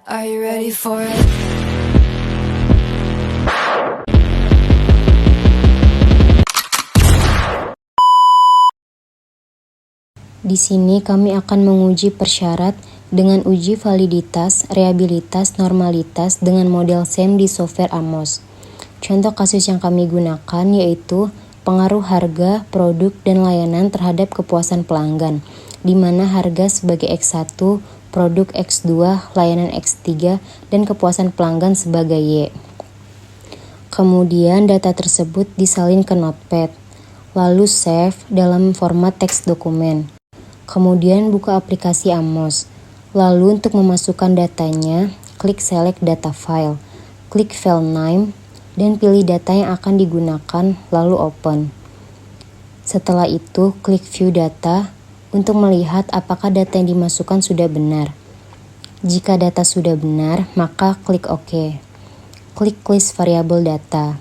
Are you ready for it? Di sini kami akan menguji persyarat dengan uji validitas, reliabilitas, normalitas dengan model SEM di software Amos. Contoh kasus yang kami gunakan yaitu pengaruh harga, produk, dan layanan terhadap kepuasan pelanggan, di mana harga sebagai X1, produk X2, layanan X3, dan kepuasan pelanggan sebagai Y. Kemudian data tersebut disalin ke Notepad, lalu save dalam format teks dokumen. Kemudian buka aplikasi Amos. Lalu untuk memasukkan datanya, klik select data file, klik file name, dan pilih data yang akan digunakan, lalu open. Setelah itu, klik view data untuk melihat apakah data yang dimasukkan sudah benar. Jika data sudah benar, maka klik OK. Klik list variabel data.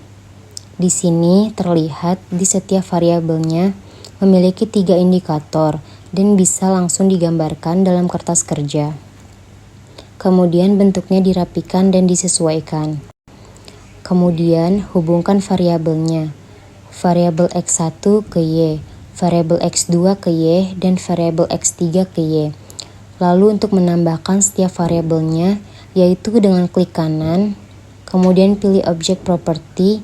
Di sini terlihat di setiap variabelnya memiliki 3 indikator dan bisa langsung digambarkan dalam kertas kerja. Kemudian bentuknya dirapikan dan disesuaikan. Kemudian hubungkan variabelnya. Variabel X1 ke Y, variabel X2 ke Y, dan variabel X3 ke Y. Lalu untuk menambahkan setiap variabelnya, yaitu dengan klik kanan, kemudian pilih object property,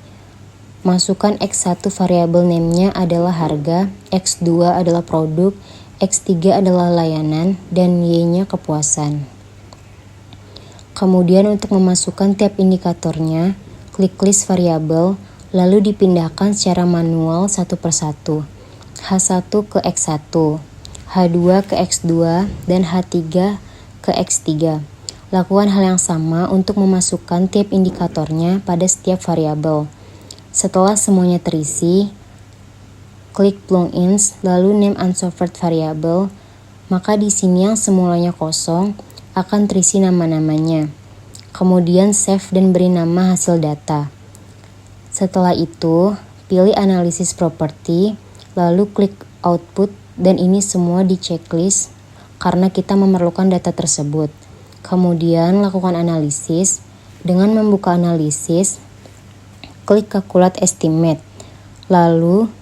masukkan X1 variabel name-nya adalah harga, X2 adalah produk, X3 adalah layanan, dan Y-nya kepuasan. Kemudian untuk memasukkan tiap indikatornya, klik list variabel, lalu dipindahkan secara manual satu persatu. H1 ke X1, H2 ke X2, dan H3 ke X3. Lakukan hal yang sama untuk memasukkan tiap indikatornya pada setiap variabel. Setelah semuanya terisi, klik plugins, lalu name unsolved variable, maka di sini yang semulanya kosong akan terisi nama-namanya. Kemudian save dan beri nama hasil data. Setelah itu, pilih analisis property, lalu klik output, dan ini semua di checklist karena kita memerlukan data tersebut. Kemudian lakukan analisis. Dengan membuka analisis, klik calculate estimate, lalu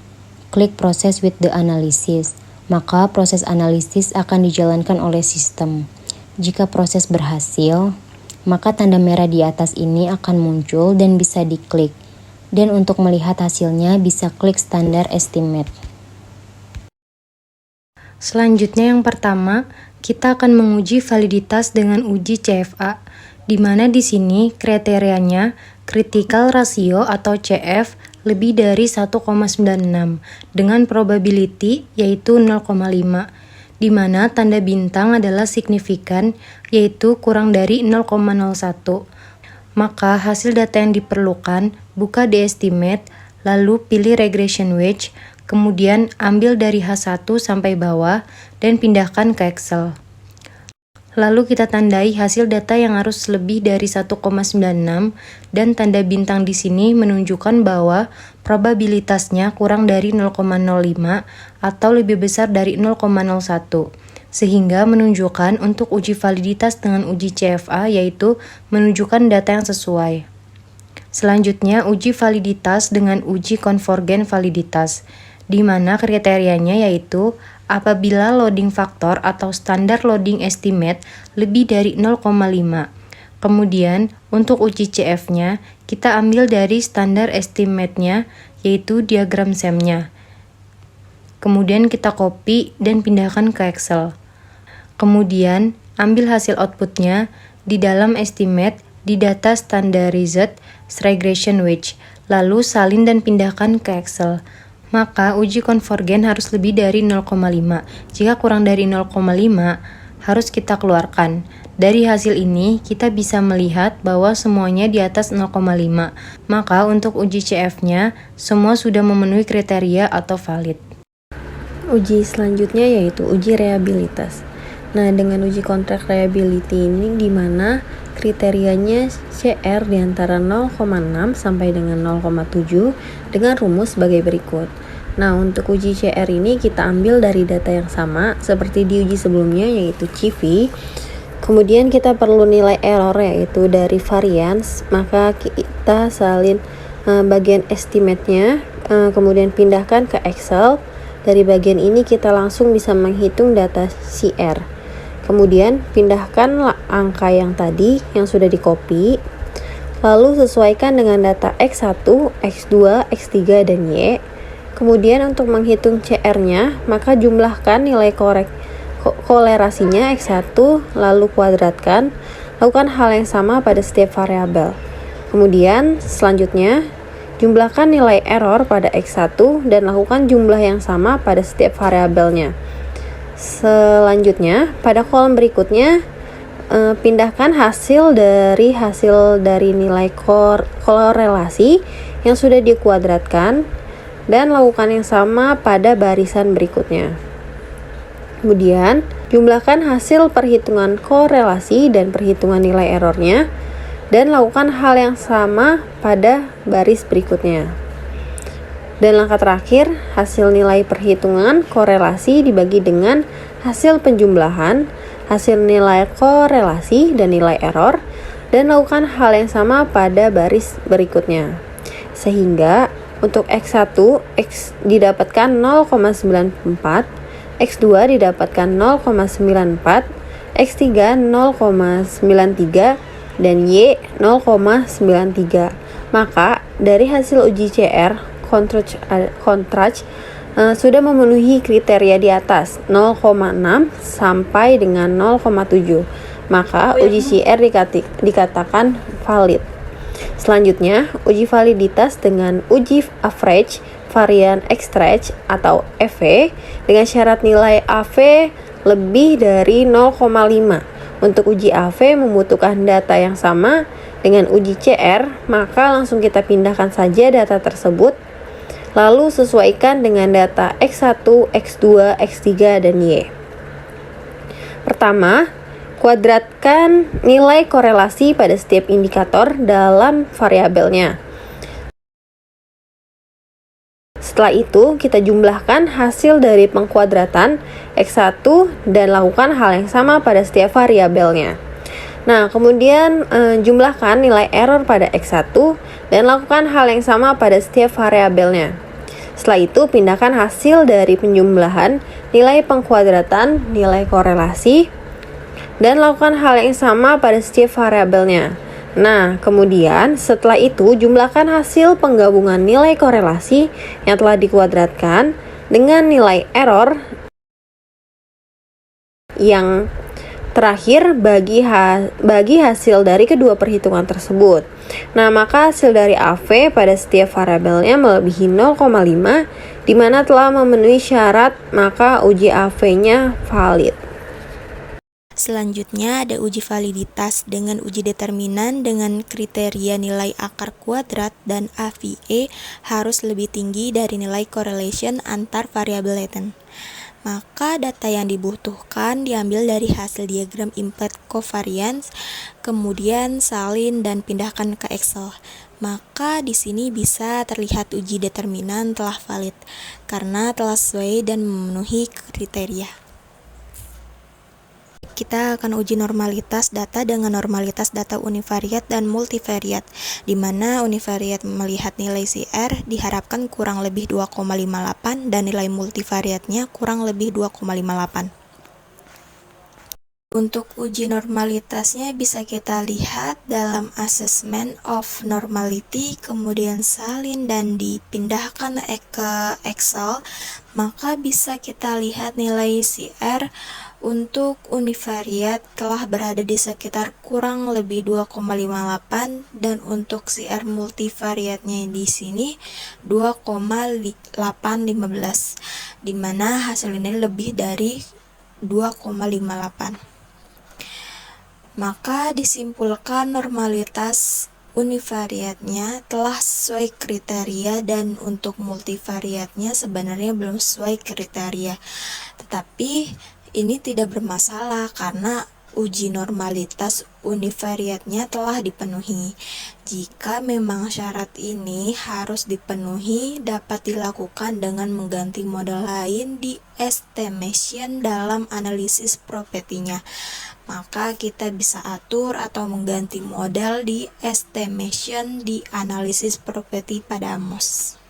klik process with the analysis, maka proses analisis akan dijalankan oleh sistem. Jika proses berhasil, maka tanda merah di atas ini akan muncul dan bisa diklik. Dan untuk melihat hasilnya bisa klik standar estimate. Selanjutnya yang pertama, kita akan menguji validitas dengan uji CFA, di mana di sini kriterianya critical ratio atau CF lebih dari 1,96 dengan probability yaitu 0,5, di mana tanda bintang adalah signifikan yaitu kurang dari 0,01. Maka hasil data yang diperlukan, buka di estimate, lalu pilih regression wedge, kemudian ambil dari H1 sampai bawah dan pindahkan ke Excel. Lalu kita tandai hasil data yang harus lebih dari 1,96 dan tanda bintang di sini menunjukkan bahwa probabilitasnya kurang dari 0,05 atau lebih besar dari 0,01. Sehingga menunjukkan untuk uji validitas dengan uji CFA yaitu menunjukkan data yang sesuai. Selanjutnya uji validitas dengan uji konvergen validitas, di mana kriterianya yaitu apabila loading factor atau standar loading estimate lebih dari 0,5. Kemudian untuk uji CF-nya kita ambil dari standar estimate-nya yaitu diagram SEM-nya. Kemudian kita copy dan pindahkan ke Excel. Kemudian ambil hasil outputnya di dalam estimate di data standardized regression wedge, lalu salin dan pindahkan ke Excel. Maka uji konvergen harus lebih dari 0,5. Jika kurang dari 0,5, harus kita keluarkan. Dari hasil ini, kita bisa melihat bahwa semuanya di atas 0,5. Maka untuk uji CF-nya, semua sudah memenuhi kriteria atau valid. Uji selanjutnya yaitu uji reliabilitas. Nah, dengan uji kontrak reliability ini di mana kriterianya CR di antara 0,6 sampai dengan 0,7 dengan rumus sebagai berikut. Nah, untuk uji CR ini kita ambil dari data yang sama seperti di uji sebelumnya yaitu CV. Kemudian kita perlu nilai error yaitu dari variance, maka kita salin bagian estimate-nya, kemudian pindahkan ke Excel. Dari bagian ini kita langsung bisa menghitung data CR. Kemudian pindahkan angka yang tadi yang sudah di-copy, lalu sesuaikan dengan data X1, X2, X3, dan Y. Kemudian untuk menghitung CR-nya, maka jumlahkan nilai kolerasinya X1, lalu kuadratkan, lakukan hal yang sama pada setiap variabel. Kemudian selanjutnya, jumlahkan nilai error pada X1 dan lakukan jumlah yang sama pada setiap variabelnya. Selanjutnya, pada kolom berikutnya, pindahkan hasil dari nilai korelasi yang sudah dikuadratkan dan lakukan yang sama pada barisan berikutnya. Kemudian, jumlahkan hasil perhitungan korelasi dan perhitungan nilai errornya dan lakukan hal yang sama pada baris berikutnya. Dan langkah terakhir, hasil nilai perhitungan korelasi dibagi dengan hasil penjumlahan, hasil nilai korelasi dan nilai error, dan lakukan hal yang sama pada baris berikutnya. Sehingga untuk X1 didapatkan 0,94, X2 didapatkan 0,94, X3 0,93, dan Y 0,93. Maka dari hasil uji CR, contrast sudah memenuhi kriteria di atas 0,6 sampai dengan 0,7. Maka uji CR dikatakan valid. Selanjutnya, uji validitas dengan uji average varian extract atau AV dengan syarat nilai AV lebih dari 0,5. Untuk uji AV membutuhkan data yang sama dengan uji CR, maka langsung kita pindahkan saja data tersebut, lalu sesuaikan dengan data X1, X2, X3, dan Y. Pertama, kuadratkan nilai korelasi pada setiap indikator dalam variabelnya. Setelah itu, kita jumlahkan hasil dari pengkuadratan X1 dan lakukan hal yang sama pada setiap variabelnya. Nah, kemudian jumlahkan nilai error pada X1 dan lakukan hal yang sama pada setiap variabelnya. Setelah itu, pindahkan hasil dari penjumlahan, nilai pengkuadratan, nilai korelasi, dan lakukan hal yang sama pada setiap variabelnya. Nah, kemudian setelah itu jumlahkan hasil penggabungan nilai korelasi yang telah dikuadratkan dengan nilai error yang terakhir bagi hasil dari kedua perhitungan tersebut. Nah, maka hasil dari AV pada setiap variabelnya melebihi 0,5, di mana telah memenuhi syarat, maka uji AV-nya valid. Selanjutnya ada uji validitas dengan uji determinan dengan kriteria nilai akar kuadrat dan AVE harus lebih tinggi dari nilai correlation antar variabel latent. Maka data yang dibutuhkan diambil dari hasil diagram implied covariance, kemudian salin dan pindahkan ke Excel. Maka di sini bisa terlihat uji determinan telah valid karena telah sesuai dan memenuhi kriteria. Kita akan uji normalitas data dengan normalitas data univariat dan multivariat, di mana univariat melihat nilai CR diharapkan kurang lebih 2,58 dan nilai multivariatnya kurang lebih 2,58. Untuk uji normalitasnya bisa kita lihat dalam assessment of normality, kemudian salin dan dipindahkan ke Excel, maka bisa kita lihat nilai CR untuk univariat telah berada di sekitar kurang lebih 2,58 dan untuk CR multivariatnya di sini 2,815, di mana hasil ini lebih dari 2,58. Maka disimpulkan normalitas univariatnya telah sesuai kriteria dan untuk multivariatnya sebenarnya belum sesuai kriteria. Tetapi ini tidak bermasalah karena uji normalitas univariatnya telah dipenuhi. Jika memang syarat ini harus dipenuhi, dapat dilakukan dengan mengganti model lain di estimation dalam analisis propertinya. Maka kita bisa atur atau mengganti model di estimation di analisis properti pada MOS.